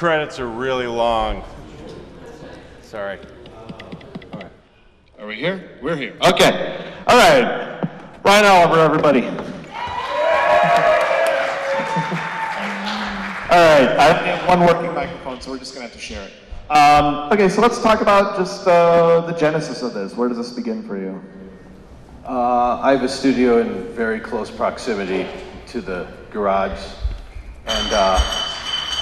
credits are really long. Sorry. All right. Are we here? We're here. Okay. All right. Ryan Oliver, everybody. All right. I only have one working microphone, so we're just going to have to share it. Okay, so let's talk about just the genesis of this. Where does this begin for you? I have a studio in very close proximity to the garage, and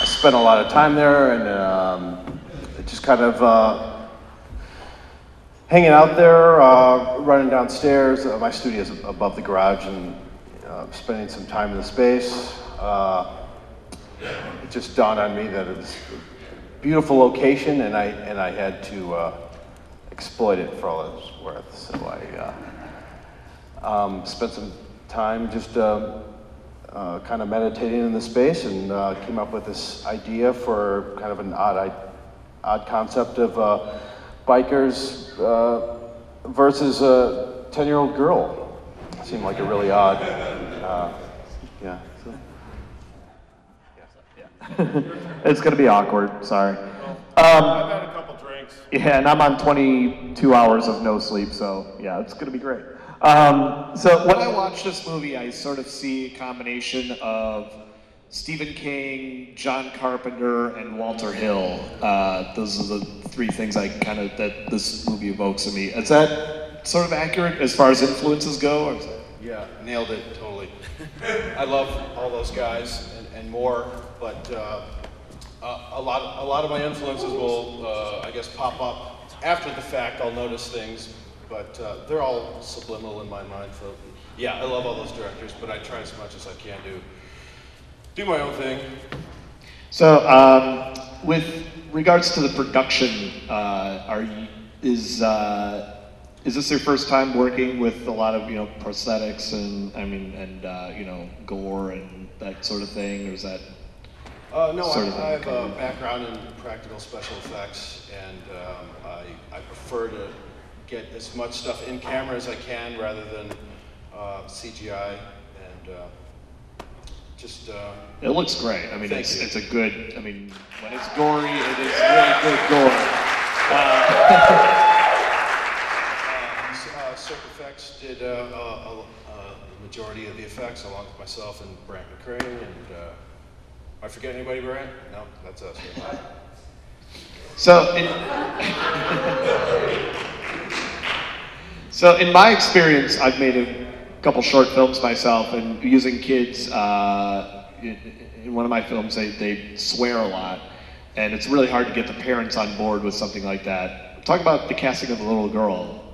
I spent a lot of time there, and just kind of hanging out there, running downstairs. My studio is above the garage, and spending some time in the space. It just dawned on me that it's a beautiful location, and I had to exploit it for all it was worth. So I spent some time just kind of meditating in the space, and came up with this idea for kind of an odd concept of bikers versus a 10-year-old girl. It seemed like a really odd, yeah. So. It's going to be awkward, sorry. I've had a couple drinks. Yeah, and I'm on 22 hours of no sleep, so yeah, it's going to be great. So when I watch this movie, I sort of see a combination of Stephen King, John Carpenter, and Walter Hill. Those are the three things that this movie evokes in me. Is that sort of accurate as far as influences go? Or Yeah, nailed it, totally. I love all those guys and more, but a lot of my influences will, I guess, pop up after the fact. I'll notice things, but they're all subliminal in my mind. So yeah, I love all those directors, but I try as much as I can do my own thing. So with regards to the production, is this your first time working with a lot of prosthetics and gore and that sort of thing, or is that? No, I have a background in practical special effects, and I prefer to get as much stuff in camera as I can rather than CGI, and just. It looks great. I mean, it's a good. I mean, when it's gory, it is really good gore. CCFF did a majority of the effects, along with myself and Brant McCrane, and I forget anybody, Brant? No, that's us. So in my experience, I've made a couple short films myself, and using kids, in one of my films, they swear a lot, and it's really hard to get the parents on board with something like that. Talk about the casting of the little girl.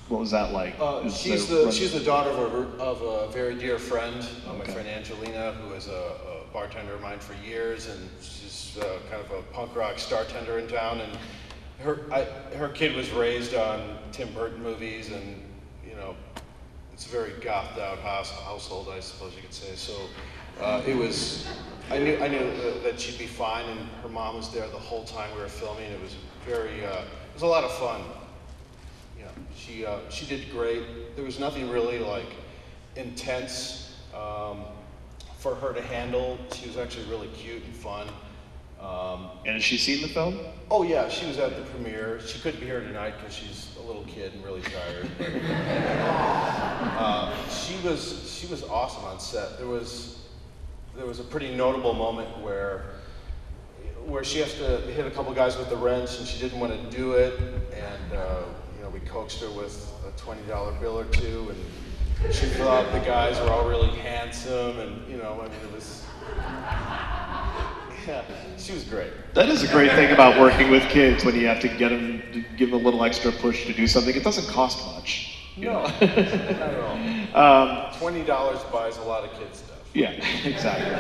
What was that like? She's the daughter of a very dear friend, my friend Angelina, who is a bartender of mine for years, and she's kind of a punk rock star tender in town. And her kid was raised on Tim Burton movies, and it's a very gothed out household, I suppose you could say. So it was. I knew that she'd be fine, and her mom was there the whole time we were filming. It was very. It was a lot of fun. She did great. There was nothing really like intense for her to handle. She was actually really cute and fun. And has she seen the film? Oh yeah, she was at the premiere. She couldn't be here tonight because she's a little kid and really tired. But, she was awesome on set. There was a pretty notable moment where she has to hit a couple guys with the wrench, and she didn't want to do it, and we coaxed her with a $20 bill or two, and she thought the guys were all really handsome, and it was. Yeah, she was great. That is a great thing about working with kids, when you have to give them a little extra push to do something. It doesn't cost much. No, not at all. $20 buys a lot of kids stuff. Yeah, exactly.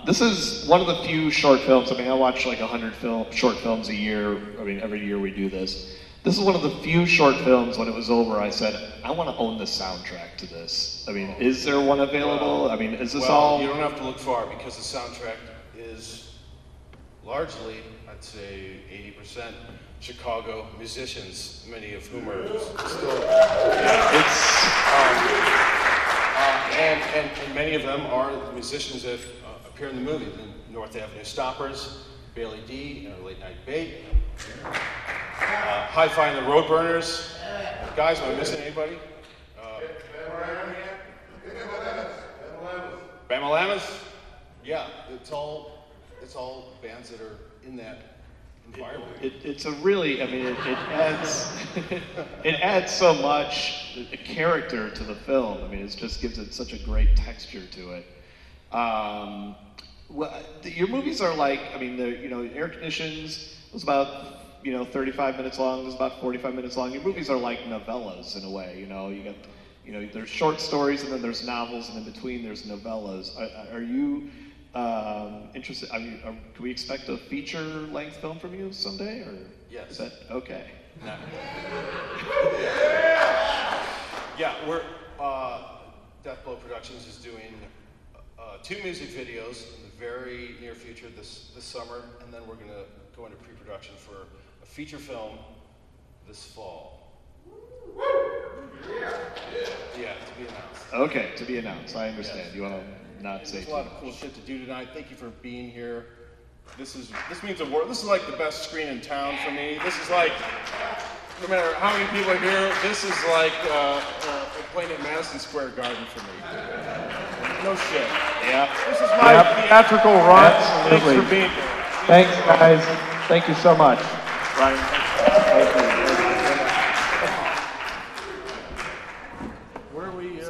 This is one of the few short films. I mean, I watch like 100 short films a year. I mean, every year we do this. This is one of the few short films. When it was over, I said, I want to own the soundtrack to this. I mean, is there one available? I mean, is this all? You don't have to look far, because the soundtrack is largely, I'd say 80% Chicago musicians, many of whom are still. And many of them are musicians that appear in the movie. The North Avenue Stoppers, Bailey D and her Late Night Bait, Hi-Fi and the Roadburners. Guys, am I missing anybody? Bama Lamas? Yeah, it's all bands that are in that environment. It's a really, I mean, it adds it adds so much character to the film. I mean, it just gives it such a great texture to it. Well, your movies are like, I mean, Air Conditions was about 35 minutes long. It was about 45 minutes long. Your movies are like novellas in a way. You got, there's short stories and then there's novels, and in between there's novellas. Are you interested? I mean, can we expect a feature-length film from you someday, or yes? Is that okay? No. Yeah, we're Death Blow Productions is doing 2 music videos in the very near future this summer, and then we're going to go into pre-production for a feature film this fall. Yeah, to be announced. Okay, to be announced. I understand. Yes. You want to not say There's too a lot much. of cool shit to do tonight. Thank you for being here. This means a world. This is like the best screen in town for me. This is like, no matter how many people are here, this is like playing at Madison Square Garden for me. No shit. Yeah. This is my theatrical run. Absolutely. Thanks for being here. Thanks, guys. Thank you so much. Ryan. Thank you. Where are we?